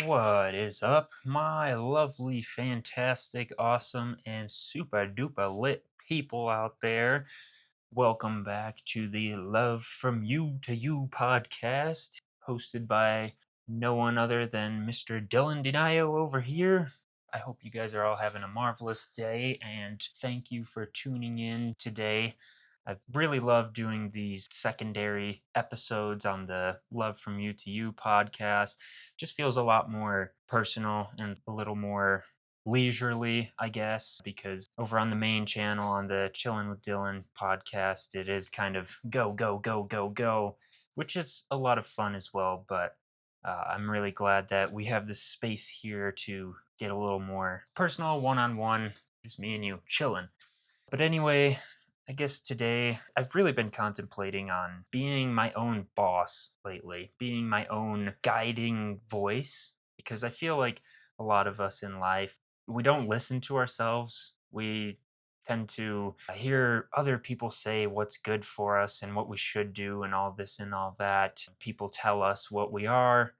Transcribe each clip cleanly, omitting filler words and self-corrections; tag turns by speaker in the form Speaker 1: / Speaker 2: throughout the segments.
Speaker 1: What is up, my lovely, fantastic, awesome, and super duper lit people out there? Welcome back to the Love From You to You podcast, hosted by no one other than Mr. Dylan Denio over here. I hope you guys are all having a marvelous day, and thank you for tuning in today. I really love doing these secondary episodes on the Love From You to You podcast. Just feels a lot more personal and a little more leisurely, I guess, because over on the main channel on the Chillin' with Dylan podcast, it is kind of go, go, go, go, go, which is a lot of fun as well. But I'm really glad that we have this space here to get a little more personal, one on one, just me and you chilling. But anyway, I guess today I've really been contemplating on being my own boss lately, being my own guiding voice, because I feel like a lot of us in life, we don't listen to ourselves. We tend to hear other people say what's good for us and what we should do and all this and all that. People tell us what we are,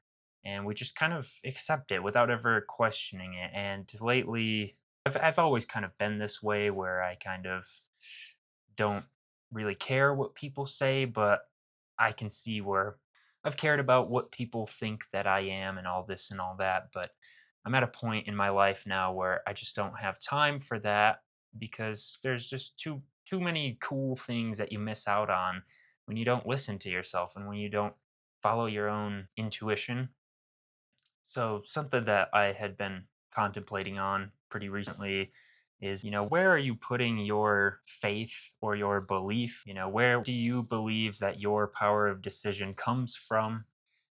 Speaker 1: and we just kind of accept it without ever questioning it. And lately, I've always kind of been this way where I kind of don't really care what people say, but I can see where I've cared about what people think that I am and all this and all that. But I'm at a point in my life now where I just don't have time for that because there's just too many cool things that you miss out on when you don't listen to yourself and when you don't follow your own intuition. So something that I had been contemplating on pretty recently is, where are you putting your faith or your belief? Where do you believe that your power of decision comes from?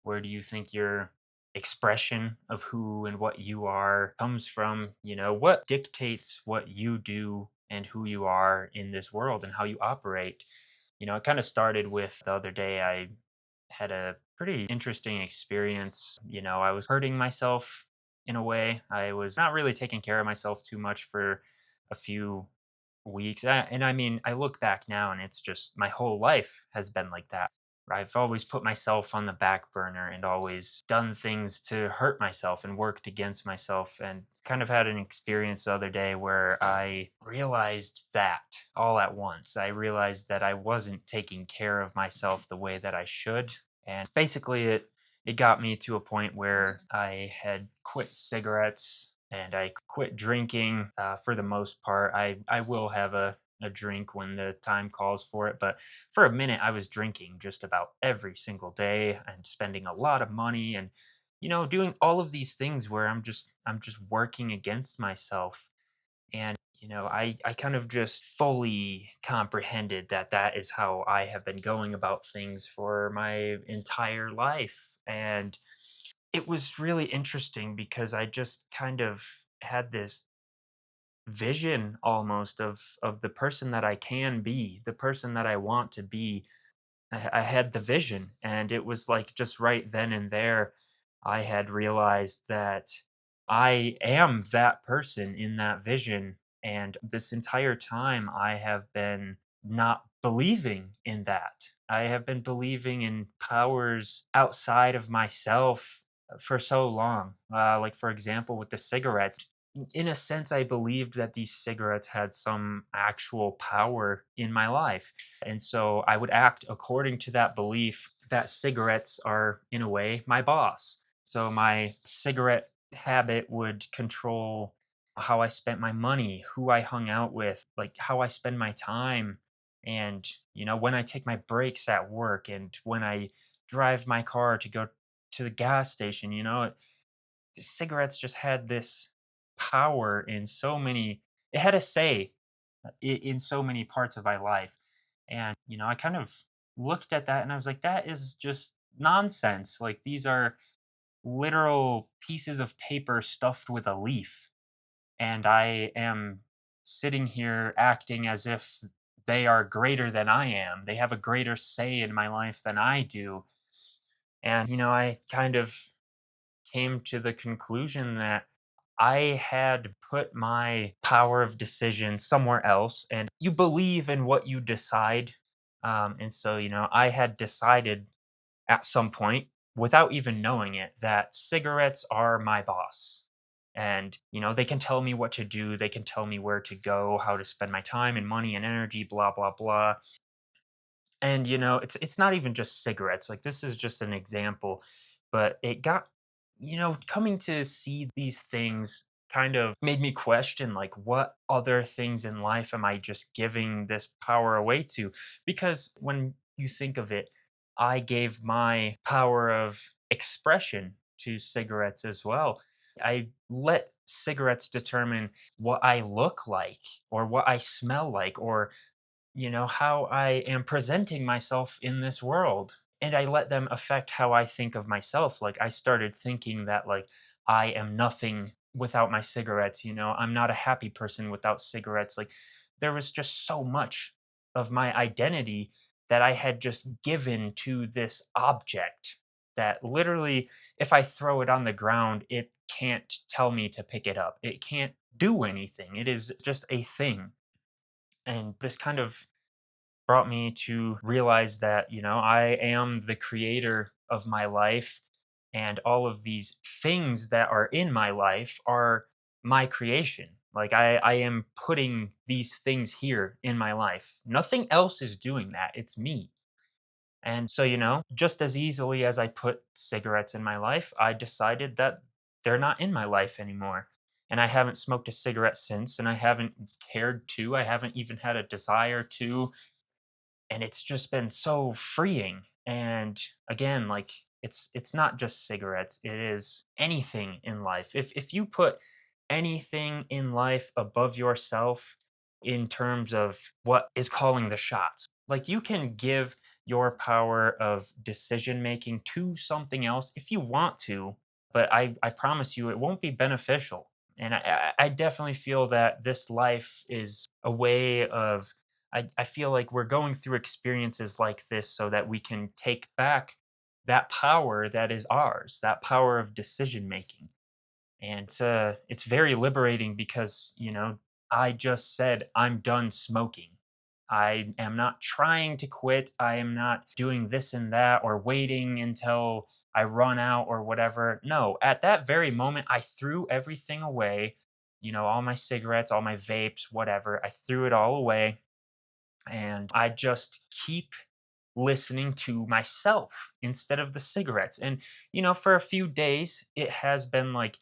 Speaker 1: Where do you think your expression of who and what you are comes from? What dictates what you do and who you are in this world and how you operate? It kind of started with the other day. I had a pretty interesting experience. I was hurting myself in a way. I was not really taking care of myself too much for a few weeks. And I mean, I look back now and it's just my whole life has been like that. I've always put myself on the back burner and always done things to hurt myself and worked against myself. And kind of had an experience the other day where I realized that all at once. I realized that I wasn't taking care of myself the way that I should. And basically, it got me to a point where I had quit cigarettes and I quit drinking for the most part. I will have a drink when the time calls for it, but for a minute I was drinking just about every single day and spending a lot of money and doing all of these things where I'm just working against myself. And I kind of just fully comprehended that that is how I have been going about things for my entire life. And it was really interesting because I just kind of had this vision almost of the person that I can be, the person that I want to be. I had the vision, and it was like just right then and there, I had realized that I am that person in that vision. And this entire time, I have been not believing in that. I have been believing in powers outside of myself for so long. Like, for example, with the cigarette, in a sense, I believed that these cigarettes had some actual power in my life. And so I would act according to that belief that cigarettes are, in a way, my boss. So my cigarette habit would control how I spent my money, who I hung out with, like how I spend my time. And, when I take my breaks at work and when I drive my car to go to the gas station, cigarettes just had this power in so many, it had a say in so many parts of my life. And, I kind of looked at that and I was like, that is just nonsense. Like, these are literal pieces of paper stuffed with a leaf. And I am sitting here acting as if they are greater than I am. They have a greater say in my life than I do. And, I kind of came to the conclusion that I had put my power of decision somewhere else, and you believe in what you decide. And so, I had decided at some point. without even knowing it, that cigarettes are my boss. And, they can tell me what to do, they can tell me where to go, how to spend my time and money and energy, blah, blah, blah. And, it's not even just cigarettes. Like, this is just an example, but it got, coming to see these things kind of made me question, like, what other things in life am I just giving this power away to? Because when you think of it, I gave my power of expression to cigarettes as well. I let cigarettes determine what I look like or what I smell like, or how I am presenting myself in this world. And I let them affect how I think of myself. Like, I started thinking that, like, I am nothing without my cigarettes, I'm not a happy person without cigarettes. Like, there was just so much of my identity that I had just given to this object that literally, if I throw it on the ground, it can't tell me to pick it up. It can't do anything. It is just a thing. And this kind of brought me to realize that, I am the creator of my life, and all of these things that are in my life are my creation. Like, I am putting these things here in my life. Nothing else is doing that. It's me. And so, just as easily as I put cigarettes in my life, I decided that they're not in my life anymore. And I haven't smoked a cigarette since, and I haven't cared to. I haven't even had a desire to, and it's just been so freeing. And again, like, it's not just cigarettes, it is anything in life. If you put anything in life above yourself in terms of what is calling the shots, like, you can give your power of decision making to something else if you want to, but I promise you it won't be beneficial. And I definitely feel that this life is a way of, I feel like we're going through experiences like this so that we can take back that power that is ours, that power of decision making. And it's very liberating because, I just said I'm done smoking. I am not trying to quit. I am not doing this and that or waiting until I run out or whatever. No, at that very moment, I threw everything away. All my cigarettes, all my vapes, whatever. I threw it all away, and I just keep listening to myself instead of the cigarettes. And, for a few days, it has been like,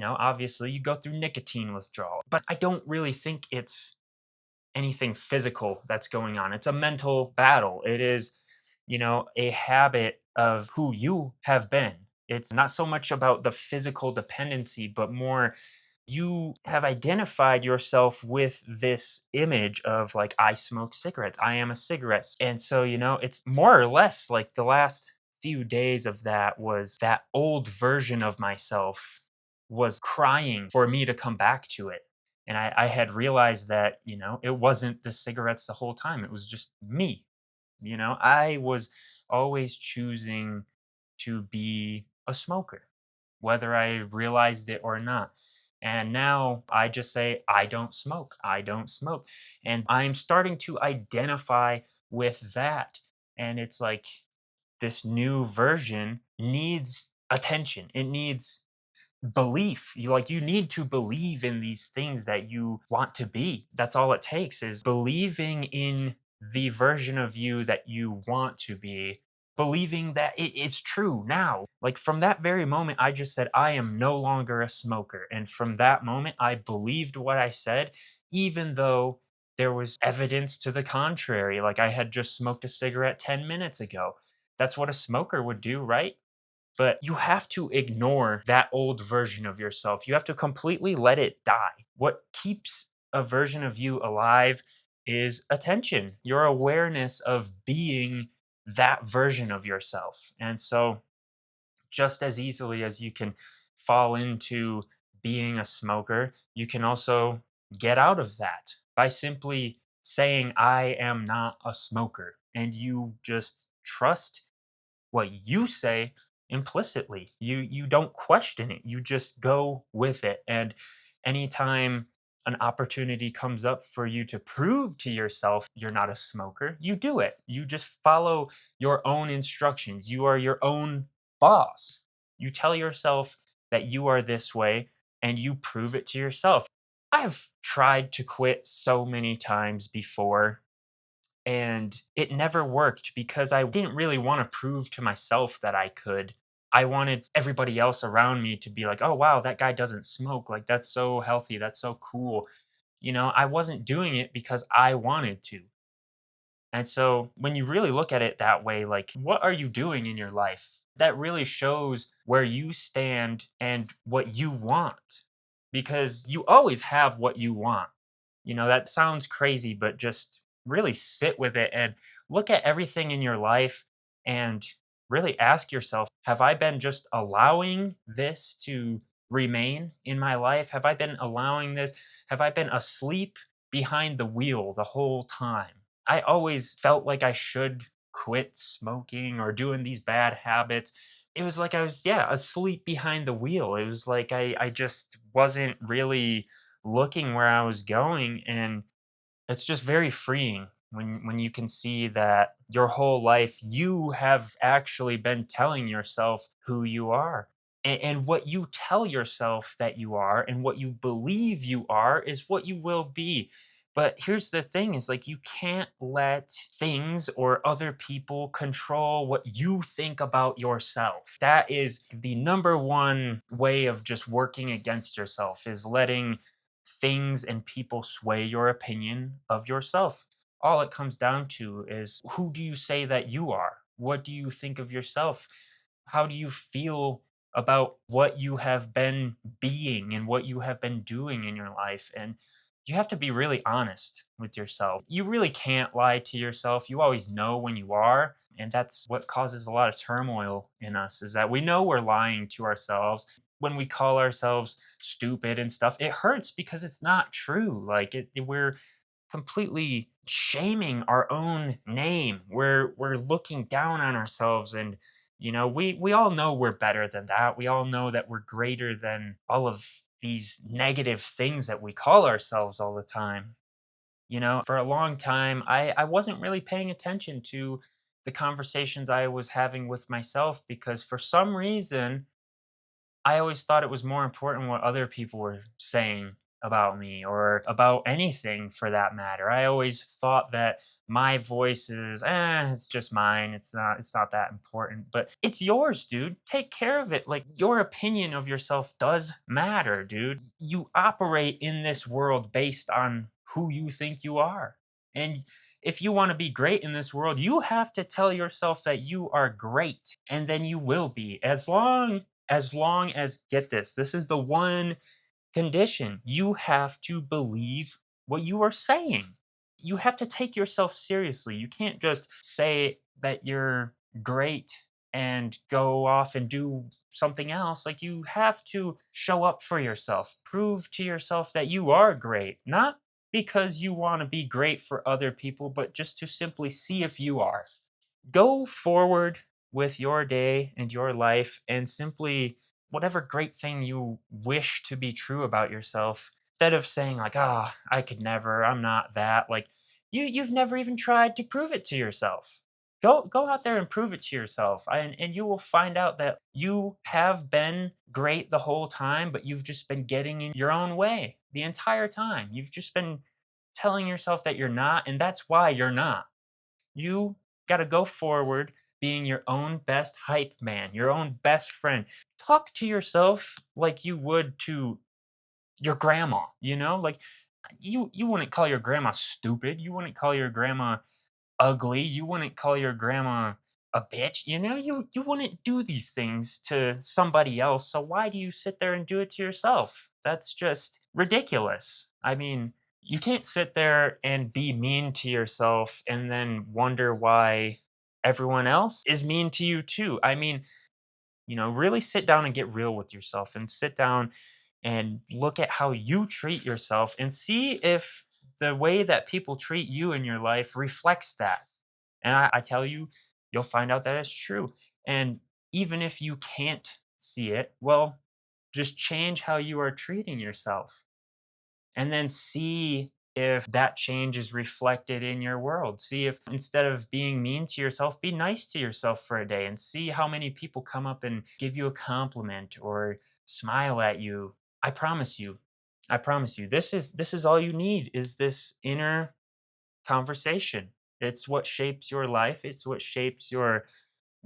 Speaker 1: obviously you go through nicotine withdrawal, but I don't really think it's anything physical that's going on. It's a mental battle. It is, a habit of who you have been. It's not so much about the physical dependency, but more, you have identified yourself with this image of, like, I smoke cigarettes. I am a cigarette. And so, it's more or less like the last few days of that was that old version of myself was crying for me to come back to it. And I had realized that, it wasn't the cigarettes the whole time. It was just me. I was always choosing to be a smoker, whether I realized it or not. And now I just say, I don't smoke. I don't smoke. And I'm starting to identify with that. And it's like, this new version needs attention. It needs belief. You need to believe in these things that you want to be. That's all it takes, is believing in the version of you that you want to be, believing that it's true now. Like, from that very moment, I just said I am no longer a smoker, and from that moment I believed what I said, even though there was evidence to the contrary. Like, I had just smoked a cigarette 10 minutes ago. That's what a smoker would do, right? But you have to ignore that old version of yourself. You have to completely let it die. What keeps a version of you alive is attention, your awareness of being that version of yourself. And so, just as easily as you can fall into being a smoker, you can also get out of that by simply saying, I am not a smoker. And you just trust what you say implicitly. You don't question it. You just go with it. And anytime an opportunity comes up for you to prove to yourself you're not a smoker, you do it. You just follow your own instructions. You are your own boss. You tell yourself that you are this way and you prove it to yourself. I've tried to quit so many times before and it never worked because I didn't really want to prove to myself that I could. I wanted everybody else around me to be like, "Oh wow, that guy doesn't smoke. Like that's so healthy. That's so cool." I wasn't doing it because I wanted to. And so when you really look at it that way, like, what are you doing in your life? That really shows where you stand and what you want because you always have what you want. That sounds crazy, but just really sit with it and look at everything in your life and really ask yourself, have I been just allowing this to remain in my life? Have I been allowing this? Have I been asleep behind the wheel the whole time? I always felt like I should quit smoking or doing these bad habits. It was like I was, yeah, asleep behind the wheel. It was like I just wasn't really looking where I was going. And it's just very freeing when you can see that your whole life you have actually been telling yourself who you are. And what you tell yourself that you are and what you believe you are is what you will be. But here's the thing is like you can't let things or other people control what you think about yourself. That is the number one way of just working against yourself is letting things and people sway your opinion of yourself. All it comes down to is who do you say that you are? What do you think of yourself? How do you feel about what you have been being and what you have been doing in your life? And you have to be really honest with yourself. You really can't lie to yourself. You always know when you are. And that's what causes a lot of turmoil in us is that we know we're lying to ourselves. When we call ourselves stupid and stuff, it hurts because it's not true. Like we're completely shaming our own name. We're looking down on ourselves and we all know we're better than that. We all know that we're greater than all of these negative things that we call ourselves all the time. For a long time I wasn't really paying attention to the conversations I was having with myself because for some reason I always thought it was more important what other people were saying about me or about anything for that matter. I always thought that my voice is, it's just mine. It's not that important, but it's yours, dude. Take care of it. Like your opinion of yourself does matter, dude. You operate in this world based on who you think you are. And if you want to be great in this world, you have to tell yourself that you are great and then you will be as long as get this is the one condition. You have to believe what you are saying. You have to take yourself seriously. You can't just say that you're great and go off and do something else. Like you have to show up for yourself, prove to yourself that you are great, not because you want to be great for other people, but just to simply see if you are. Go forward with your day and your life and simply whatever great thing you wish to be true about yourself instead of saying like I could never, I'm not that. Like you've never even tried to prove it to yourself. Go out there and prove it to yourself and you will find out that you have been great the whole time but you've just been getting in your own way the entire time. You've just been telling yourself that you're not and that's why you're not. You got to go forward being your own best hype man, your own best friend. Talk to yourself like you would to your grandma, Like you wouldn't call your grandma stupid. You wouldn't call your grandma ugly. You wouldn't call your grandma a bitch. You wouldn't do these things to somebody else. So why do you sit there and do it to yourself? That's just ridiculous. I mean, you can't sit there and be mean to yourself and then wonder why everyone else is mean to you too. I mean, really sit down and get real with yourself and sit down and look at how you treat yourself and see if the way that people treat you in your life reflects that. And I tell you, you'll find out that it's true. And even if you can't see it, well, just change how you are treating yourself and then see if that change is reflected in your world. See if instead of being mean to yourself, be nice to yourself for a day and see how many people come up and give you a compliment or smile at you. I promise you. I promise you. This is all you need is this inner conversation. It's what shapes your life. It's what shapes your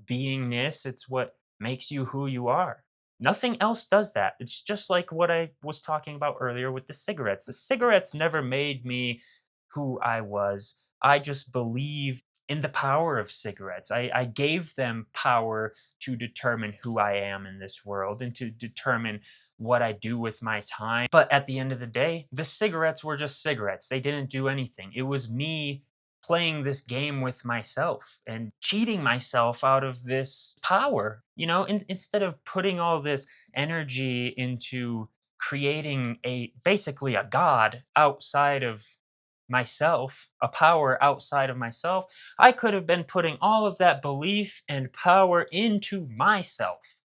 Speaker 1: beingness. It's what makes you who you are. Nothing else does that. It's just like what I was talking about earlier with the cigarettes. The cigarettes never made me who I was. I just believe in the power of cigarettes. I gave them power to determine who I am in this world and to determine what I do with my time. But at the end of the day, the cigarettes were just cigarettes. They didn't do anything. It was me playing this game with myself and cheating myself out of this power, instead of putting all this energy into creating a basically a god outside of myself, a power outside of myself. I could have been putting all of that belief and power into myself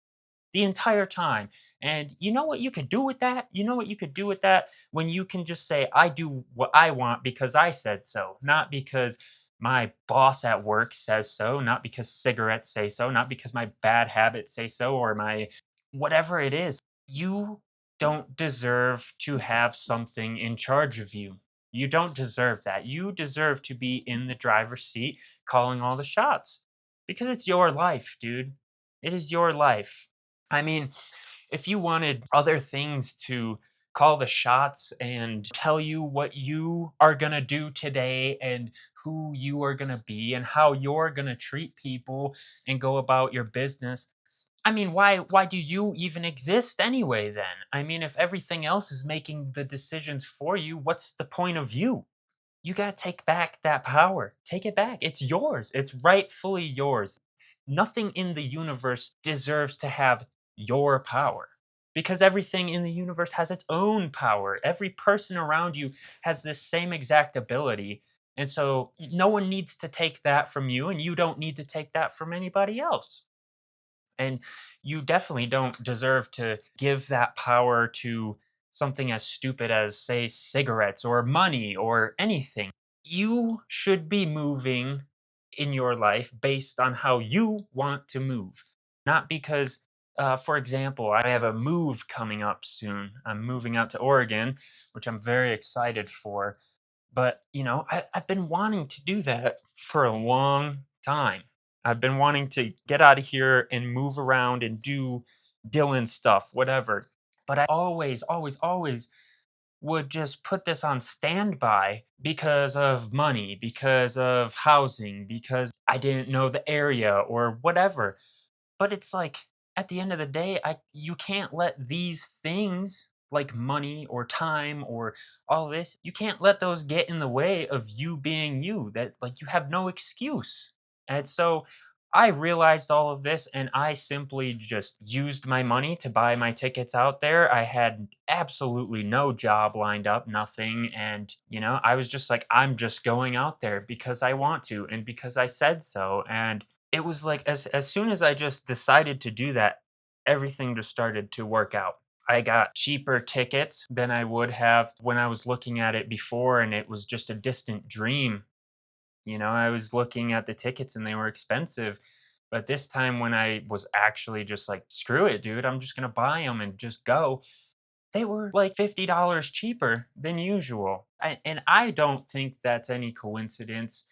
Speaker 1: the entire time. And you know what you could do with that? You know what you could do with that when you can just say, I do what I want because I said so, not because my boss at work says so, not because cigarettes say so, not because my bad habits say so, or my whatever it is. You don't deserve to have something in charge of you. You don't deserve that. You deserve to be in the driver's seat calling all the shots because it's your life, dude. It is your life. I mean, if you wanted other things to call the shots and tell you what you are going to do today and who you are going to be and how you're going to treat people and go about your business, I mean, why do you even exist anyway then? I mean, if everything else is making the decisions for you, what's the point of you? You gotta take back that power. Take it back. It's yours. It's rightfully yours. Nothing in the universe deserves to have your power because everything in the universe has its own power. Every person around you has this same exact ability. And so no one needs to take that from you, and you don't need to take that from anybody else. And you definitely don't deserve to give that power to something as stupid as, say, cigarettes or money or anything. You should be moving in your life based on how you want to move, not because, for example, I have a move coming up soon. I'm moving out to Oregon, which I'm very excited for. But, I've been wanting to do that for a long time. I've been wanting to get out of here and move around and do Dylan stuff, whatever. But I always, always, always would just put this on standby because of money, because of housing, because I didn't know the area or whatever. But it's like at the end of the day, I you can't let these things like money or time or all this, you can't let those get in the way of you being you. That like you have no excuse. And so I realized all of this and I simply just used my money to buy my tickets out there. I had absolutely no job lined up, nothing. And, I was just like, I'm just going out there because I want to and because I said so. And it was like as soon as I just decided to do that, everything just started to work out. I got cheaper tickets than I would have when I was looking at it before, and it was just a distant dream. I was looking at the tickets and they were expensive. But this time when I was actually just like, screw it, dude, I'm just going to buy them and just go, they were like $50 cheaper than usual. And I don't think that's any coincidence.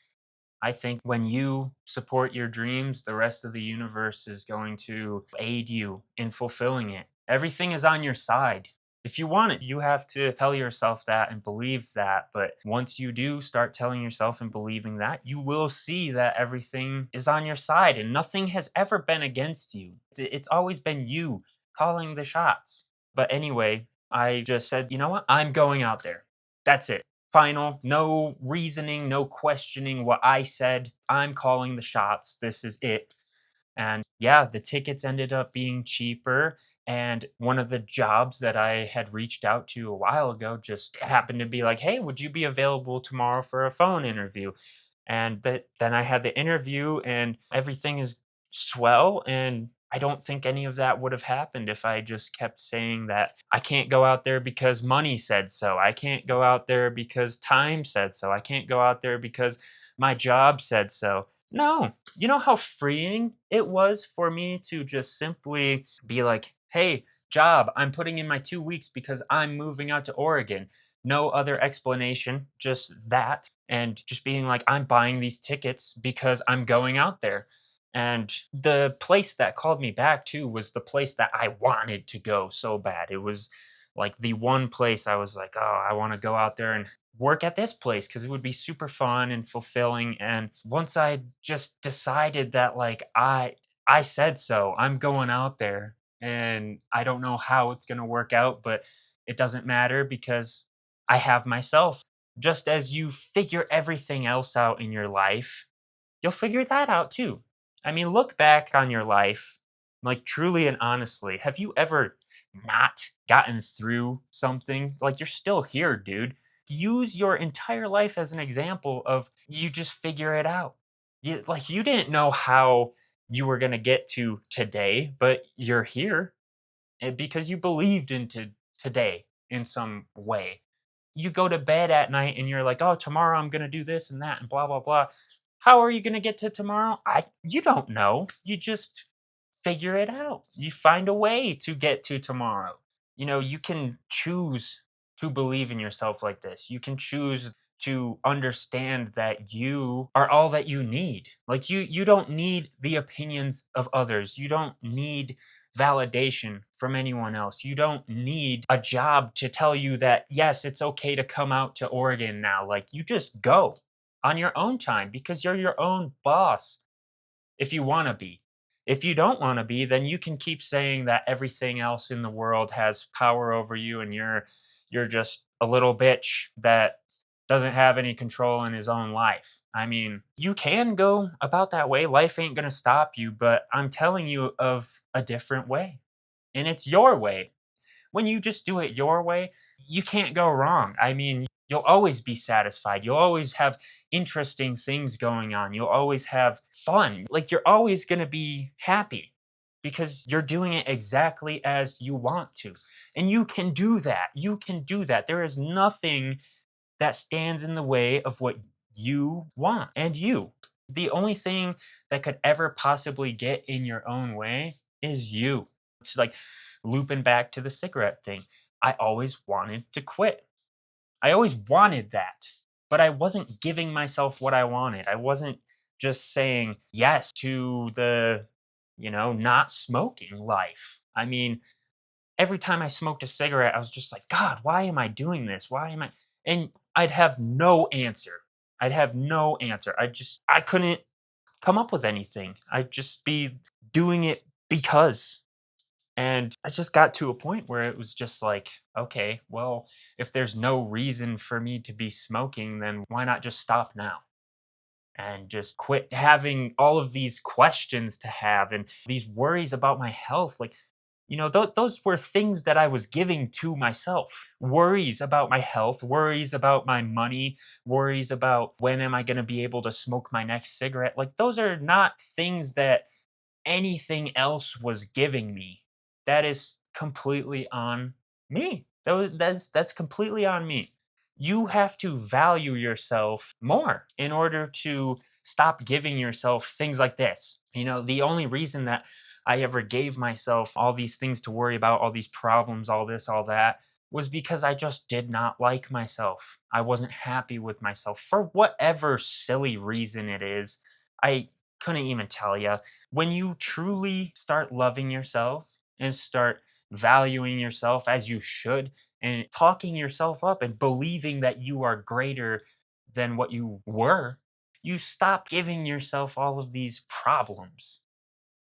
Speaker 1: I think when you support your dreams, the rest of the universe is going to aid you in fulfilling it. Everything is on your side. If you want it, you have to tell yourself that and believe that. But once you do start telling yourself and believing that, you will see that everything is on your side and nothing has ever been against you. It's always been you calling the shots. But anyway, I just said, you know what? I'm going out there. That's it. Final, no reasoning, no questioning what I said. I'm calling the shots. This is it. And yeah, the tickets ended up being cheaper. And one of the jobs that I had reached out to a while ago just happened to be like, hey, would you be available tomorrow for a phone interview? And then I had the interview and everything is swell. And I don't think any of that would have happened if I just kept saying that I can't go out there because money said so. I can't go out there because time said so. I can't go out there because my job said so. No. You know how freeing it was for me to just simply be like, hey, job, I'm putting in my 2 weeks because I'm moving out to Oregon. No other explanation, just that. And just being like, I'm buying these tickets because I'm going out there. And the place that called me back too was the place that I wanted to go so bad. It was like the one place I was like, oh, I want to go out there and work at this place because it would be super fun and fulfilling. And once I just decided that like I said so, I'm going out there and I don't know how it's going to work out, but it doesn't matter because I have myself. Just as you figure everything else out in your life, you'll figure that out too. I mean, look back on your life, like truly and honestly. Have you ever not gotten through something? Like, you're still here, dude. Use your entire life as an example of you just figure it out. You didn't know how you were going to get to today, but you're here because you believed into today in some way. You go to bed at night and you're like, "Oh, tomorrow I'm gonna do this and that and blah blah blah." How are you gonna get to tomorrow? I You don't know. You just figure it out. You find a way to get to tomorrow. You can choose to believe in yourself like this. You can choose to understand that you are all that you need. Like you don't need the opinions of others. You don't need validation from anyone else. You don't need a job to tell you that yes, it's okay to come out to Oregon now. Like you just go on your own time because you're your own boss if you want to be. If you don't want to be, then you can keep saying that everything else in the world has power over you and you're just a little bitch that doesn't have any control in his own life. I mean, you can go about that way. Life ain't going to stop you, but I'm telling you of a different way. And it's your way. When you just do it your way, you can't go wrong. I mean, you'll always be satisfied. You'll always have interesting things going on. You'll always have fun. Like you're always going to be happy because you're doing it exactly as you want to. And you can do that. You can do that. There is nothing that stands in the way of what you want and you. The only thing that could ever possibly get in your own way is you. It's like looping back to the cigarette thing. I always wanted to quit. I always wanted that, but I wasn't giving myself what I wanted. I wasn't just saying yes to the, not smoking life. I mean, every time I smoked a cigarette, I was just like, God, why am I doing this? Why am I? And I'd have no answer. I'd have no answer. I couldn't come up with anything. I'd just be doing it because. And I just got to a point where it was just like, okay, well, if there's no reason for me to be smoking, then why not just stop now? And just quit having all of these questions to have and these worries about my health. Like, those were things that I was giving to myself. Worries about my health, worries about my money, worries about when am I going to be able to smoke my next cigarette. Like, those are not things that anything else was giving me. That is completely on me. That's completely on me. You have to value yourself more in order to stop giving yourself things like this. The only reason that I ever gave myself all these things to worry about, all these problems, all this, all that, was because I just did not like myself. I wasn't happy with myself for whatever silly reason it is. I couldn't even tell you. When you truly start loving yourself and start valuing yourself as you should and talking yourself up and believing that you are greater than what you were, you stop giving yourself all of these problems.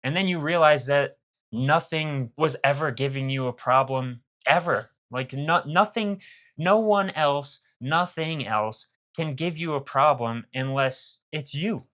Speaker 1: And then you realize that nothing was ever giving you a problem ever. Like nothing, no one else, nothing else can give you a problem unless it's you.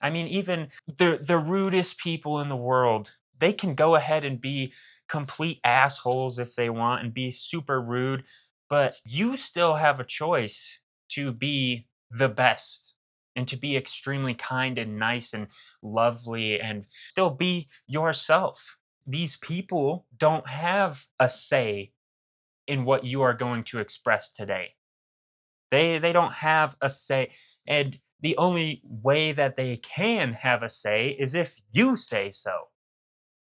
Speaker 1: I mean, even the rudest people in the world, they can go ahead and be complete assholes if they want and be super rude, but you still have a choice to be the best and to be extremely kind and nice and lovely and still be yourself. These people don't have a say in what you are going to express today. They don't have a say, and the only way that they can have a say is if you say so.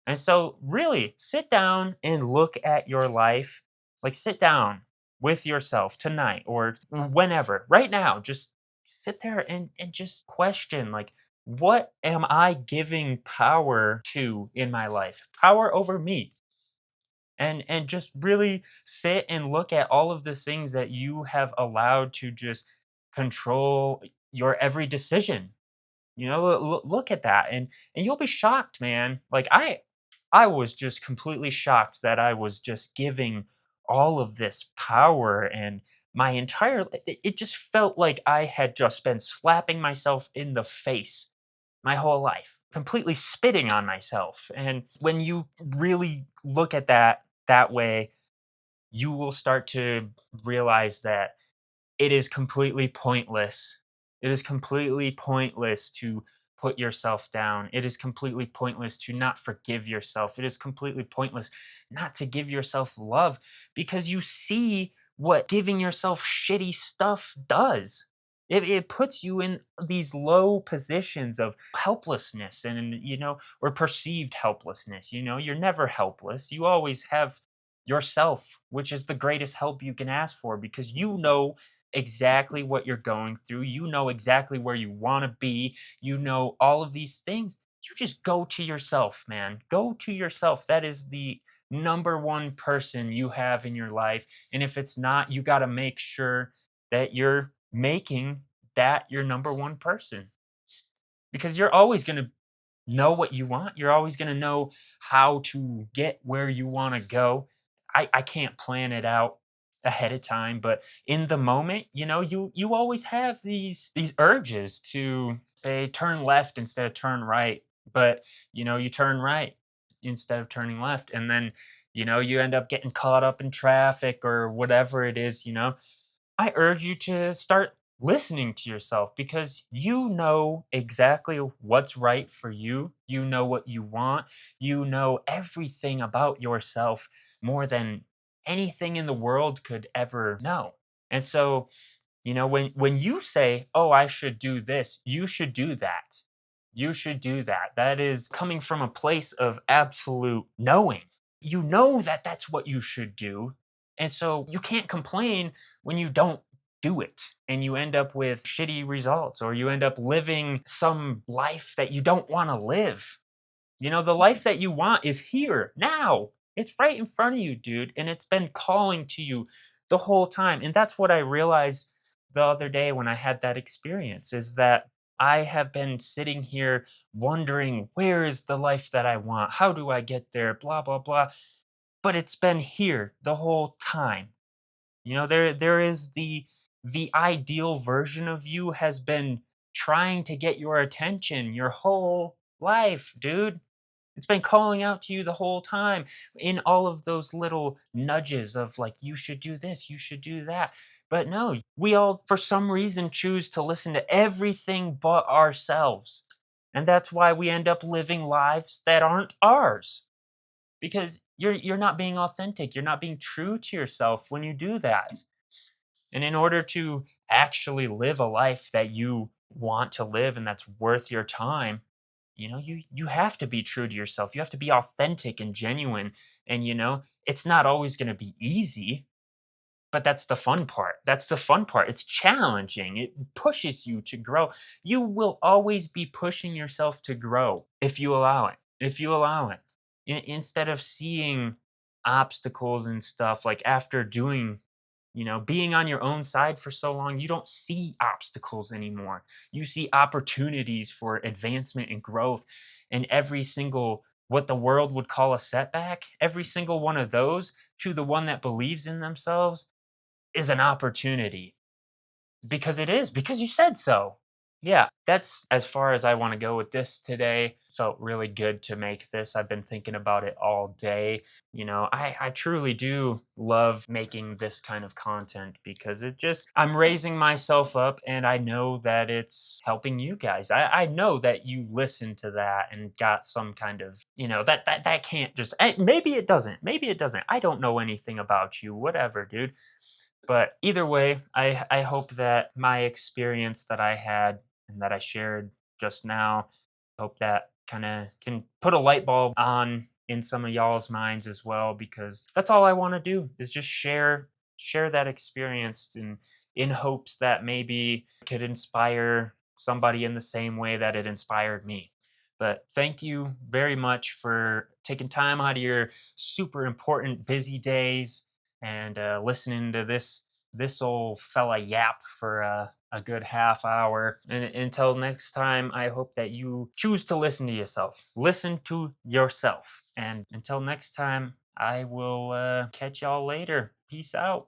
Speaker 1: And so, really, sit down and look at your life. Like, sit down with yourself tonight or whenever, right now. Just sit there and just question, like, what am I giving power to in my life? Power over me. And just really sit and look at all of the things that you have allowed to just control your every decision. Look at that, and you'll be shocked, man. Like I was just completely shocked that I was just giving all of this power and my entire it just felt like I had just been slapping myself in the face my whole life, completely spitting on myself. And when you really look at that way, you will start to realize that it is completely pointless. It is completely pointless to put yourself down. It is completely pointless to not forgive yourself. It is completely pointless not to give yourself love because you see what giving yourself shitty stuff does. It puts you in these low positions of helplessness or perceived helplessness. You're never helpless. You always have yourself, which is the greatest help you can ask for because you know exactly what you're going through. You know exactly where you want to be. You know all of these things. You just go to yourself, man. Go to yourself. That is the number one person you have in your life. And if it's not, you got to make sure that you're making that your number one person because you're always going to know what you want. You're always going to know how to get where you want to go. I can't plan it out ahead of time, but in the moment, you always have these urges to say turn left instead of turn right, but you turn right instead of turning left, and then you end up getting caught up in traffic or whatever it is. I urge you to start listening to yourself because you know exactly what's right for you. You know what you want. You know everything about yourself more than anything in the world could ever know. And so, when you say, "Oh, I should do this," you should do that. You should do that. That is coming from a place of absolute knowing. You know that that's what you should do. And so you can't complain when you don't do it and you end up with shitty results or you end up living some life that you don't want to live. The life that you want is here now. It's right in front of you, dude. And it's been calling to you the whole time. And that's what I realized the other day when I had that experience is that I have been sitting here wondering, where is the life that I want? How do I get there? Blah, blah, blah. But it's been here the whole time. There is the ideal version of you has been trying to get your attention your whole life, dude. It's been calling out to you the whole time in all of those little nudges of like, you should do this, you should do that. But no, we all, for some reason, choose to listen to everything but ourselves. And that's why we end up living lives that aren't ours because you're not being authentic. You're not being true to yourself when you do that. And in order to actually live a life that you want to live and that's worth your time, you have to be true to yourself. You have to be authentic and genuine. And it's not always going to be easy, but that's the fun part. That's the fun part. It's challenging. It pushes you to grow. You will always be pushing yourself to grow if you allow it. If you allow it. Instead of seeing obstacles and stuff like after doing being on your own side for so long, you don't see obstacles anymore. You see opportunities for advancement and growth. And every single, what the world would call a setback, every single one of those to the one that believes in themselves is an opportunity because it is, because you said so. Yeah, that's as far as I want to go with this today. Felt really good to make this. I've been thinking about it all day. I truly do love making this kind of content because I'm raising myself up and I know that it's helping you guys. I know that you listen to that and got some kind of, that can't just, maybe it doesn't. Maybe it doesn't. I don't know anything about you, whatever, dude. But either way, I hope that my experience that I had and that I shared just now, hope that kind of can put a light bulb on in some of y'all's minds as well, because that's all I want to do is just share that experience in hopes that maybe it could inspire somebody in the same way that it inspired me. But thank you very much for taking time out of your super important busy days and listening to this old fella yap for a good half hour. And until next time, I hope that you choose to listen to yourself. Listen to yourself. And until next time, I will catch y'all later. Peace out.